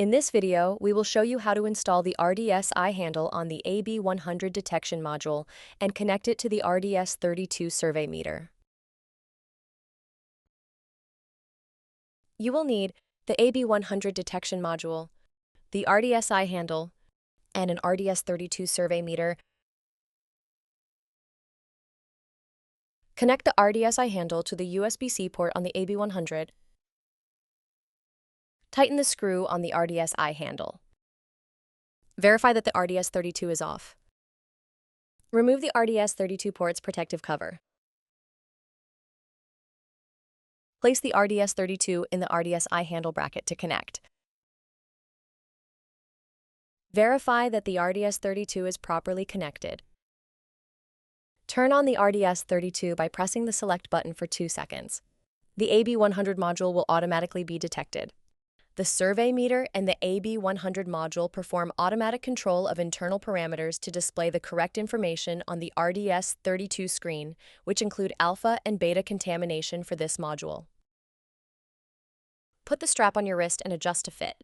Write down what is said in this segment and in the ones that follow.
In this video, we will show you how to install the RDS-I handle on the AB-100 detection module and connect it to the RDS-32 survey meter. You will need the AB-100 detection module, the RDS-I handle, and an RDS-32 survey meter. Connect the RDS-I handle to the USB-C port on the AB-100. Tighten the screw on the RDS-I handle. Verify that the RDS-32 is off. Remove the RDS-32 port's protective cover. Place the RDS-32 in the RDS-I handle bracket to connect. Verify that the RDS-32 is properly connected. Turn on the RDS-32 by pressing the select button for 2 seconds. The AB-100 module will automatically be detected. The survey meter and the AB-100 module perform automatic control of internal parameters to display the correct information on the RDS-32 screen, which include alpha and beta contamination for this module. Put the strap on your wrist and adjust to fit.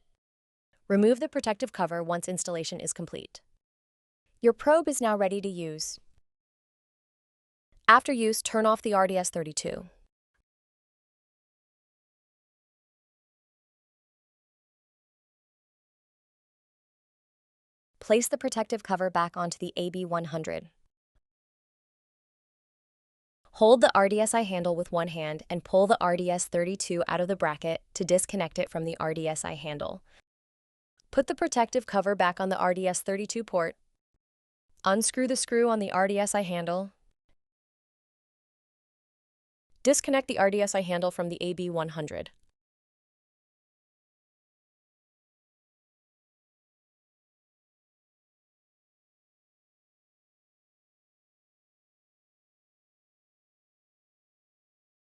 Remove the protective cover once installation is complete. Your probe is now ready to use. After use, turn off the RDS-32. Place the protective cover back onto the AB-100. Hold the RDS-I handle with one hand and pull the RDS-32 out of the bracket to disconnect it from the RDS-I handle. Put the protective cover back on the RDS-32 port. Unscrew the screw on the RDS-I handle. Disconnect the RDS-I handle from the AB-100.